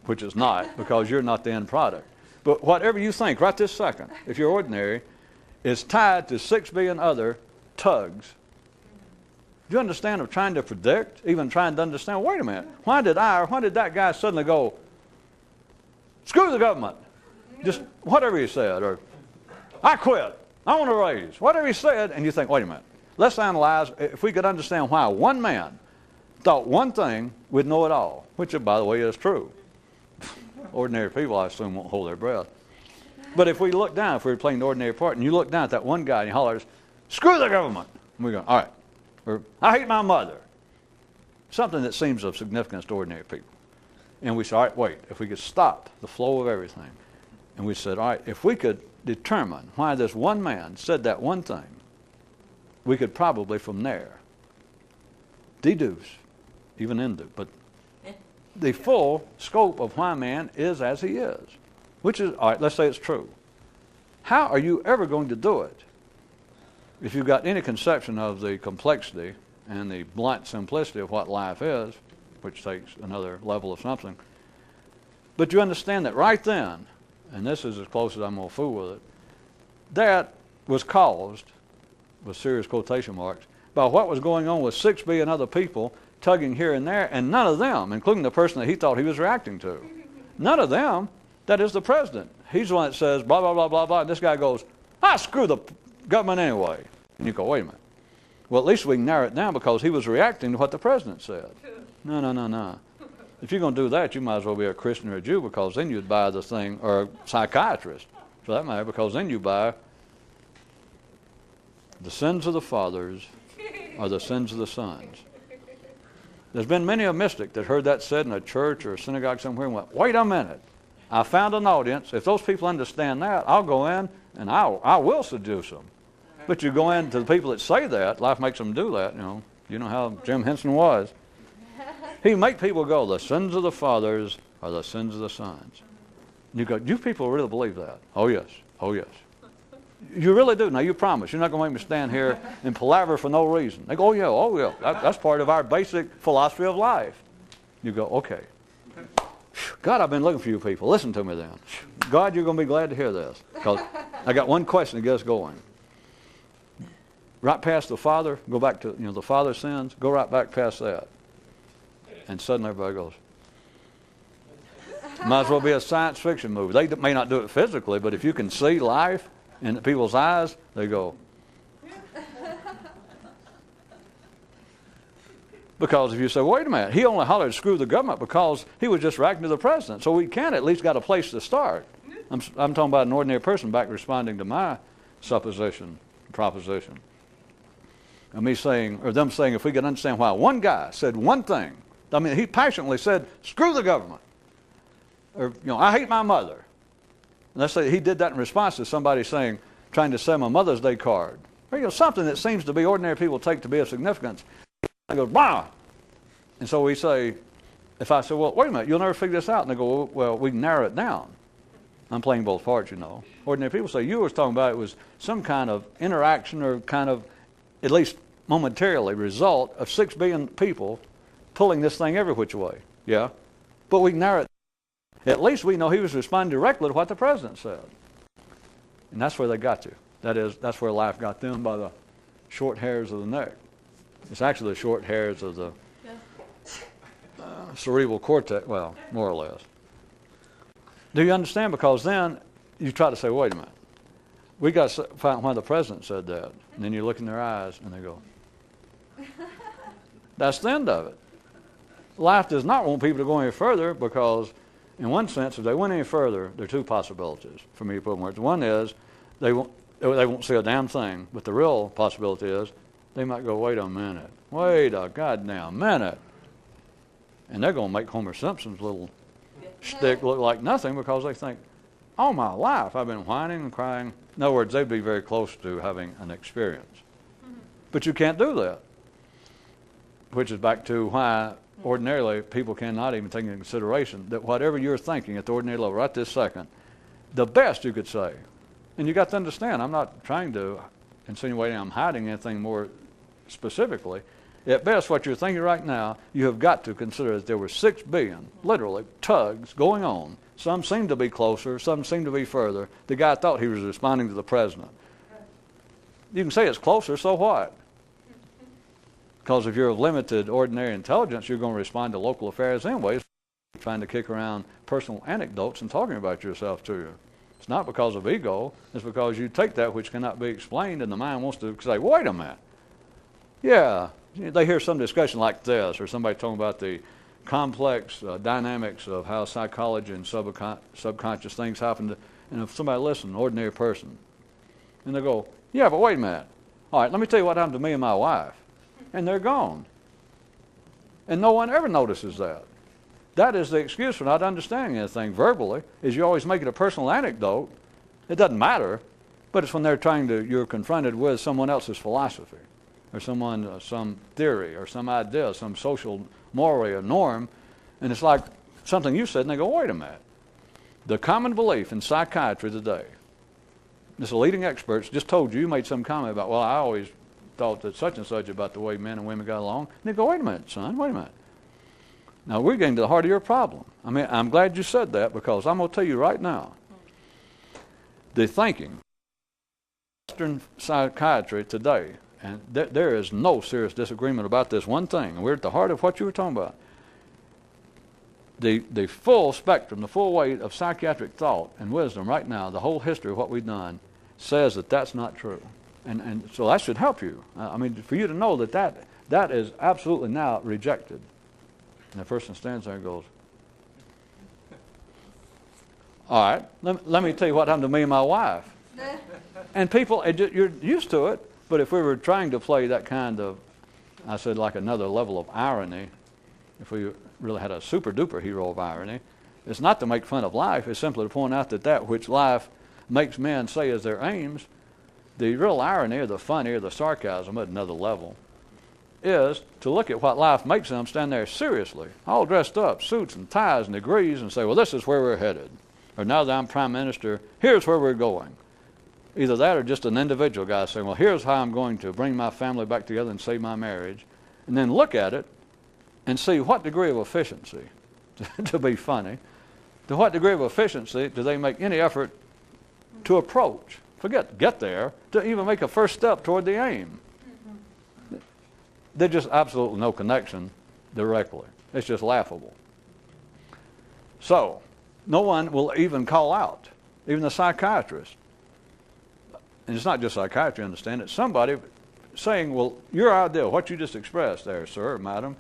which is not, because you're not the end product. But whatever you think right this second, if you're ordinary, is tied to 6 billion other tugs. Do you understand of trying to predict, even trying to understand, wait a minute, why did that guy suddenly go, screw the government, just whatever he said, or I quit, I want to raise, whatever he said, and you think, wait a minute, let's analyze, if we could understand why one man thought one thing, we'd know it all, which, by the way, is true. Ordinary people, I assume, won't hold their breath. But if we look down, if we were playing the ordinary part, and you look down at that one guy and he hollers, screw the government, and we go, all right, or I hate my mother, something that seems of significance to ordinary people. And we said, all right, wait, if we could stop the flow of everything, and we said, all right, if we could determine why this one man said that one thing, we could probably from there deduce, even induce, but the full scope of why man is as he is, which is, all right, let's say it's true. How are you ever going to do it if you've got any conception of the complexity and the blunt simplicity of what life is, which takes another level of something, but you understand that right then, and this is as close as I'm going to fool with it, that was caused, with serious quotation marks, by what was going on with 6 billion other people tugging here and there, and none of them, including the person that he thought he was reacting to, none of them, that is the president. He's the one that says, blah, blah, blah, blah, blah, and this guy goes, screw the government anyway. And you go, wait a minute. Well, at least we can narrow it down because he was reacting to what the president said. No. If you're going to do that, you might as well be a Christian or a Jew, because then you'd buy the thing, or a psychiatrist, for that matter, because then you buy the sins of the fathers are the sins of the sons. There's been many a mystic that heard that said in a church or a synagogue somewhere and went, wait a minute, I found an audience. If those people understand that, I'll go in and I will seduce them. But you go in to the people that say that, life makes them do that, you know how Jim Henson was. He make people go, the sins of the fathers are the sins of the sons. And you go, do you people really believe that? Oh yes. You really do. Now you promise. You're not going to make me stand here and palaver for no reason. They go, oh yeah. That's part of our basic philosophy of life. You go, okay. God, I've been looking for you people. Listen to me then. God, you're going to be glad to hear this. Because I got one question to get us going. Right past the Father, go back to, the Father's sins, go right back past that. And suddenly everybody goes, might as well be a science fiction movie. They may not do it physically, but if you can see life in people's eyes, they go. Because if you say, wait a minute, he only hollered screw the government because he was just reacting to the president. So we can at least got a place to start. I'm talking about an ordinary person back responding to my supposition, proposition. And me saying, or them saying, if we could understand why one guy said one thing, I mean, he passionately said, screw the government. Or, I hate my mother. And let's say he did that in response to somebody saying, trying to send a Mother's Day card. Or, something that seems to be ordinary people take to be of significance. He goes, bah! And so we say, if I say, well, wait a minute, you'll never figure this out. And they go, well, we can narrow it down. I'm playing both parts, you know. Ordinary people say, you was talking about it was some kind of interaction or kind of, at least momentarily, result of 6 billion people pulling this thing every which way. Yeah. But we can narrow it. At least we know he was responding directly to what the president said. And that's where they got to. That's where life got them, by the short hairs of the neck. It's actually the short hairs of the cerebral cortex, well, more or less. Do you understand? Because then you try to say, wait a minute, we got to find why the president said that. And then you look in their eyes and they go, that's the end of it. Life does not want people to go any further because, in one sense, if they went any further, there are two possibilities for me to put in words. One is they won't see a damn thing, but the real possibility is they might go, wait a minute, wait a goddamn minute. And they're going to make Homer Simpson's little shtick look like nothing because they think, all my life I've been whining and crying. In other words, they'd be very close to having an experience. But you can't do that, which is back to why ordinarily people cannot even take into consideration that whatever you're thinking at the ordinary level right this second, the best you could say, and you got to understand, I'm not trying to insinuate I'm hiding anything more specifically. At best, what you're thinking right now, you have got to consider that there were 6 billion, literally, tugs going on. Some seem to be closer, some seem to be further. The guy thought he was responding to the president. You can say it's closer, so what? Because if you're of limited ordinary intelligence, you're going to respond to local affairs anyways, trying to kick around personal anecdotes and talking about yourself to you. It's not because of ego. It's because you take that which cannot be explained and the mind wants to say, wait a minute. Yeah, they hear some discussion like this or somebody talking about the complex dynamics of how psychology and subconscious things happen to, and if somebody listens, an ordinary person, and they go, yeah, but wait a minute. All right, let me tell you what happened to me and my wife. And they're gone. And no one ever notices that. That is the excuse for not understanding anything verbally, is you always make it a personal anecdote. It doesn't matter, but it's when you're confronted with someone else's philosophy, or some theory, or some idea, some social moral or norm, and it's like something you said, and they go, wait a minute. The common belief in psychiatry today, this leading experts just told you made some comment about, well, I always thought that such and such about the way men and women got along. And they go, wait a minute, son, wait a minute. Now, we're getting to the heart of your problem. I mean, I'm glad you said that because I'm going to tell you right now, the thinking, Western psychiatry today, and there is no serious disagreement about this one thing, and we're at the heart of what you were talking about. The full spectrum, the full weight of psychiatric thought and wisdom right now, the whole history of what we've done, says that that's not true. And so that should help you. I mean, for you to know that is absolutely now rejected. And the person stands there and goes, all right, let me tell you what happened to me and my wife. And people, you're used to it, but if we were trying to play that kind of, I said like another level of irony, if we really had a super duper hero of irony, it's not to make fun of life, it's simply to point out that which life makes men say as their aims, the real irony or the funny or the sarcasm at another level is to look at what life makes them stand there seriously, all dressed up, suits and ties and degrees, and say, well, this is where we're headed. Or now that I'm prime minister, here's where we're going. Either that or just an individual guy saying, well, here's how I'm going to bring my family back together and save my marriage. And then look at it and see what degree of efficiency, to be funny, to what degree of efficiency do they make any effort to approach. Forget get there, to even make a first step toward the aim. There's just absolutely no connection directly. It's just laughable. So, no one will even call out, even the psychiatrist. And it's not just psychiatry, understand it. Somebody saying, well, your idea, what you just expressed there, sir or madam,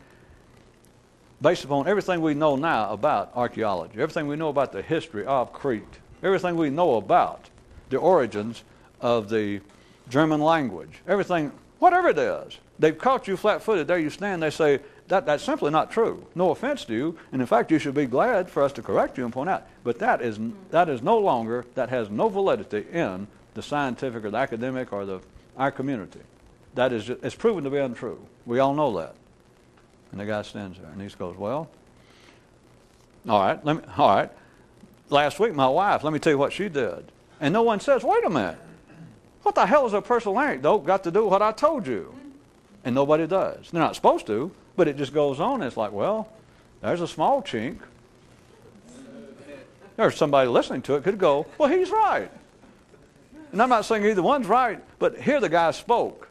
based upon everything we know now about archaeology, everything we know about the history of Crete, everything we know about the origins of the German language, everything, whatever it is, they've caught you flat-footed. There you stand, they say, that's simply not true. No offense to you, and in fact, you should be glad for us to correct you and point out. But that is no longer, that has no validity in the scientific or the academic or our community. That is, it's proven to be untrue. We all know that. And the guy stands there, and he goes, well, All right. Last week, my wife, let me tell you what she did. And no one says, wait a minute. What the hell is a personal anecdote got to do with what I told you? And nobody does. They're not supposed to, but it just goes on. It's like, well, there's a small chink. There's somebody listening to it could go, well, he's right. And I'm not saying either one's right, but here the guy spoke.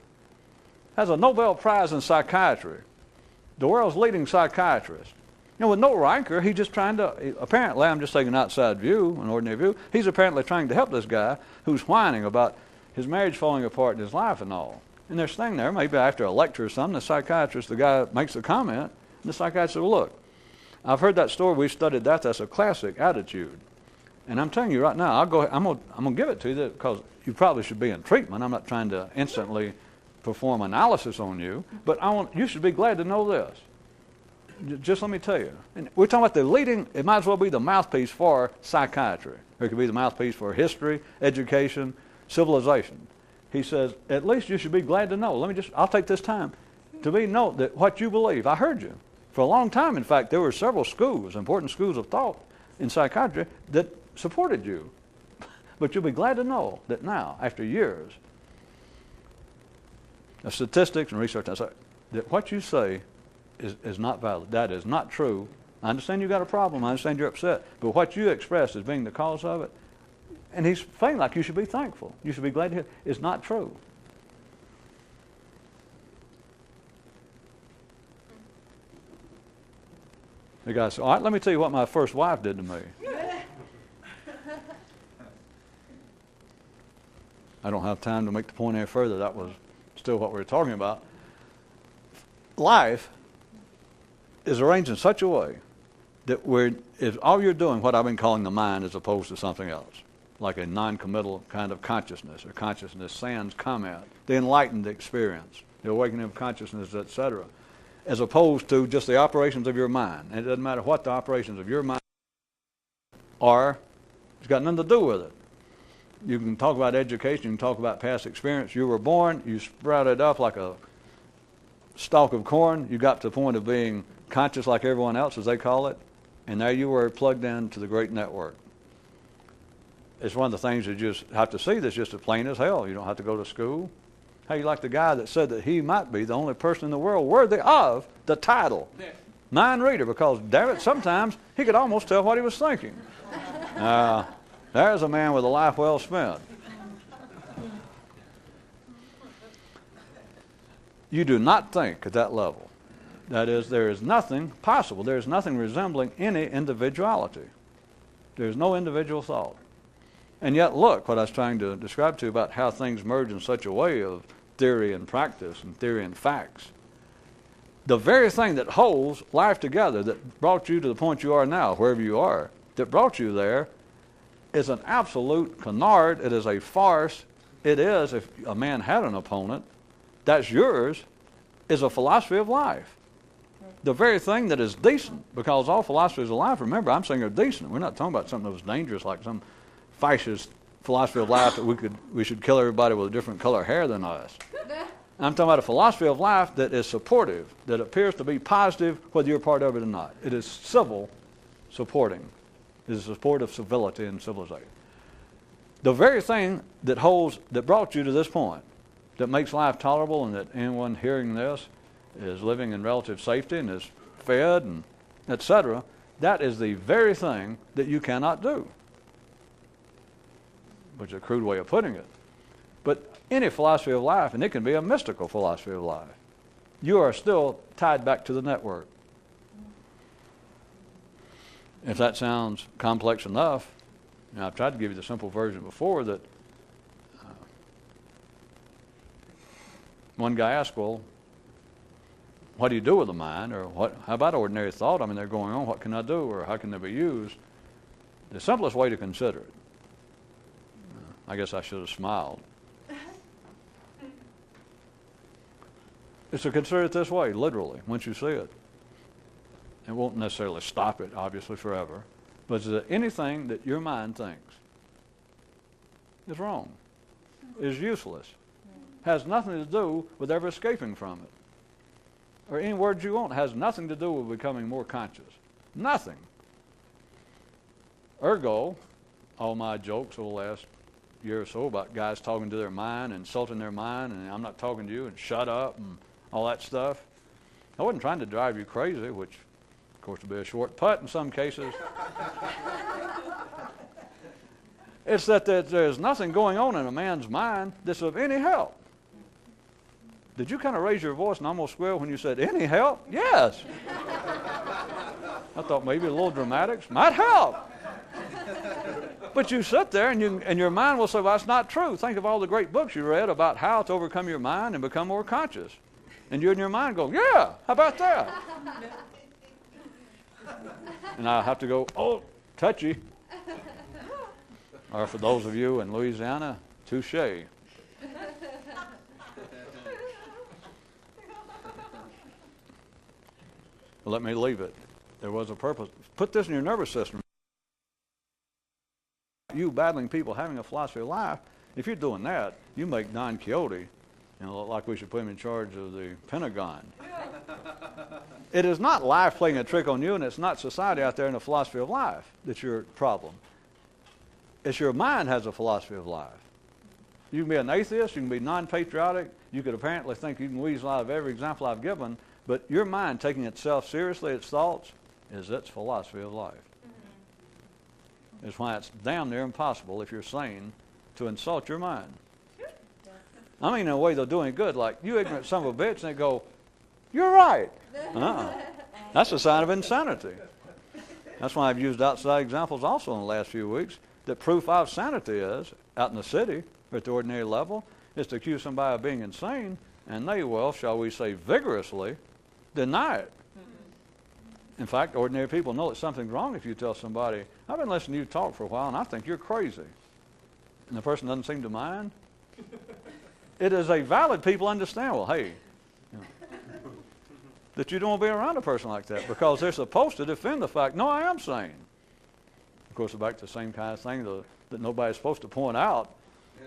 Has a Nobel Prize in psychiatry. The world's leading psychiatrist. With no rancor, he's just trying to, apparently, I'm just taking an outside view, an ordinary view, he's apparently trying to help this guy who's whining about his marriage falling apart in his life and all. And there's a thing there, maybe after a lecture or something, the psychiatrist, the guy makes a comment, and the psychiatrist says, well, look, I've heard that story, we studied that, that's a classic attitude. And I'm telling you right now, I'm going to give it to you because you probably should be in treatment. I'm not trying to instantly perform analysis on you, but you should be glad to know this. Just let me tell you. And we're talking about the leading, it might as well be the mouthpiece for psychiatry. Or it could be the mouthpiece for history, education, civilization. He says, at least you should be glad to know. I'll take this time to know that what you believe. I heard you. For a long time, in fact, there were several schools, important schools of thought in psychiatry that supported you. But you'll be glad to know that now, after years of statistics and research, that what you say is not valid. That is not true. I understand you got a problem. I understand you're upset. But what you expressed as being the cause of it, and he's feeling like you should be thankful. You should be glad to hear it. It's not true. The guy said, all right, let me tell you what my first wife did to me. I don't have time to make the point any further. That was still what we were talking about. Life is arranged in such a way that if all you're doing, what I've been calling the mind as opposed to something else, like a non-committal kind of consciousness or consciousness sans comment, the enlightened experience, the awakening of consciousness, etc., as opposed to just the operations of your mind. And it doesn't matter what the operations of your mind are, it's got nothing to do with it. You can talk about education, you can talk about past experience. You were born, you sprouted up like a stalk of corn, you got to the point of being conscious like everyone else, as they call it, and there you were plugged into the great network. It's one of the things you just have to see that's just as plain as hell. You don't have to go to school. How you like the guy that said that he might be the only person in the world worthy of the title mind reader, because damn it, sometimes he could almost tell what he was thinking. There's a man with a life well spent. You do not think at that level. That is, there is nothing possible. There is nothing resembling any individuality. There is no individual thought. And yet, look what I was trying to describe to you about how things merge in such a way of theory and practice and theory and facts. The very thing that holds life together, that brought you to the point you are now, wherever you are, that brought you there, is an absolute canard. It is a farce. It is, if a man had an opponent, that's yours, is a philosophy of life. The very thing that is decent, because all philosophies of life, remember, I'm saying are decent. We're not talking about something that was dangerous, like some fascist philosophy of life that we should kill everybody with a different color hair than us. I'm talking about a philosophy of life that is supportive, that appears to be positive, whether you're part of it or not. It is civil supporting. It is a support of civility and civilization. The very thing that brought you to this point, that makes life tolerable, and that anyone hearing this is living in relative safety and is fed and etc., that is the very thing that you cannot do. Which is a crude way of putting it. But any philosophy of life, and it can be a mystical philosophy of life, you are still tied back to the network. If that sounds complex enough, I've tried to give you the simple version before, that one guy asked, well, what do you do with the mind? Or how about ordinary thought? I mean, they're going on. What can I do? Or how can they be used? The simplest way to consider it, I guess I should have smiled, is to consider it this way, literally, once you see it. It won't necessarily stop it, obviously, forever. But is that anything that your mind thinks is wrong, is useless, has nothing to do with ever escaping from it. Or any words you want, has nothing to do with becoming more conscious. Nothing. Ergo, all my jokes over the last year or so about guys talking to their mind, insulting their mind, and I'm not talking to you, and shut up, and all that stuff. I wasn't trying to drive you crazy, which, of course, would be a short putt in some cases. It's that there's nothing going on in a man's mind that's of any help. Did you kind of raise your voice and almost squeal when you said, any help? Yes. I thought maybe a little dramatics might help. But you sit there and your mind will say, well, that's not true. Think of all the great books you read about how to overcome your mind and become more conscious. And you in your mind go, yeah, how about that? And I have to go, oh, touchy. Or for those of you in Louisiana, touche. Well, let me leave it. There was a purpose. Put this in your nervous system. You battling people having a philosophy of life, if you're doing that, you make Don Quixote, look like we should put him in charge of the Pentagon. It is not life playing a trick on you, and it's not society out there in a philosophy of life that's your problem. It's your mind has a philosophy of life. You can be an atheist, you can be non-patriotic, you could apparently think you can weasel out of every example I've given, but your mind taking itself seriously, its thoughts, is its philosophy of life. It's why it's damn near impossible, if you're sane, to insult your mind. I mean, in a way they're doing good, like, you ignorant son of a bitch, and they go, you're right. That's a sign of insanity. That's why I've used outside examples also in the last few weeks, that proof of sanity is, out in the city, or at the ordinary level, is to accuse somebody of being insane, and they will, shall we say, vigorously deny it. In fact, ordinary people know that something's wrong if you tell somebody, I've been listening to you talk for a while, and I think you're crazy. And the person doesn't seem to mind. It is a valid people understand, well, hey, that you don't want to be around a person like that because they're supposed to defend the fact, no, I am sane. Of course, back to the same kind of thing that nobody's supposed to point out.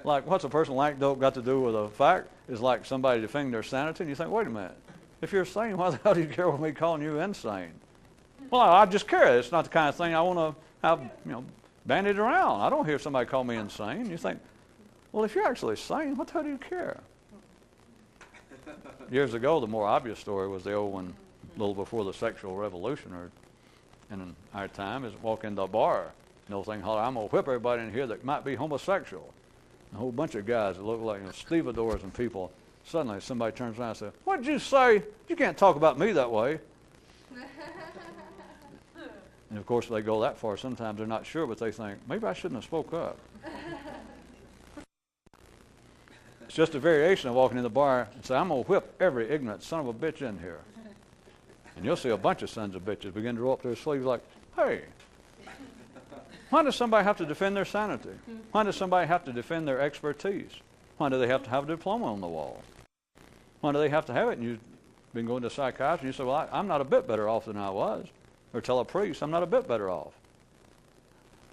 Like, what's a personal anecdote got to do with a fact? Is like somebody defending their sanity, and you think, wait a minute, if you're sane, why the hell do you care what me calling you insane? Well, I just care. It's not the kind of thing I want to have, bandied around. I don't hear somebody call me insane. You think, well, if you're actually sane, what the hell do you care? Years ago, the more obvious story was the old one, a little before the sexual revolution, or in our time, is walk into a bar, and they'll think, I'm going to whip everybody in here that might be homosexual. A whole bunch of guys that look like stevedores and people. Suddenly, somebody turns around and says, what did you say? You can't talk about me that way. And of course, they go that far. Sometimes they're not sure, but they think, maybe I shouldn't have spoke up. It's just a variation of walking in the bar and say, I'm going to whip every ignorant son of a bitch in here. And you'll see a bunch of sons of bitches begin to roll up their sleeves like, hey, why does somebody have to defend their sanity? Why does somebody have to defend their expertise? Why do they have to have a diploma on the wall? Why do they have to have it? And you've been going to a psychiatrist and you say, well, I'm not a bit better off than I was. Or tell a priest, I'm not a bit better off.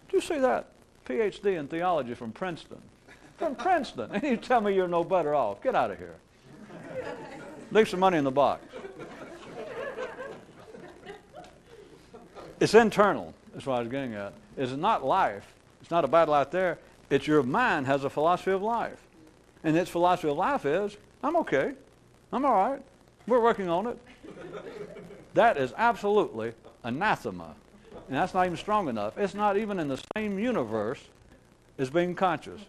Do you see that? PhD in theology from Princeton. From Princeton. And you tell me you're no better off. Get out of here. Leave some money in the box. It's internal. That's what I was getting at. It's not life. It's not a battle out there. It's your mind has a philosophy of life. And its philosophy of life is, I'm okay. I'm all right. We're working on it. That is absolutely anathema. And that's not even strong enough. It's not even in the same universe as being conscious.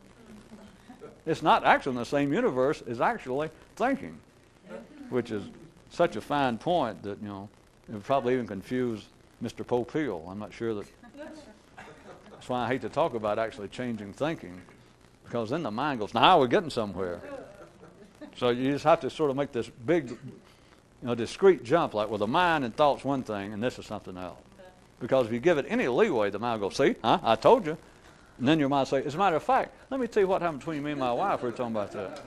It's not actually in the same universe as actually thinking, which is such a fine point that, it would probably even confuse Mr. Popeil. I'm not sure that. That's why I hate to talk about actually changing thinking, because then the mind goes, now we're getting somewhere. So you just have to sort of make this big, discrete jump, like, well, the mind and thought's one thing, and this is something else. Because if you give it any leeway, the mind will go, see, I told you. And then your mind will say, as a matter of fact, let me tell you what happened between me and my wife. We were talking about that.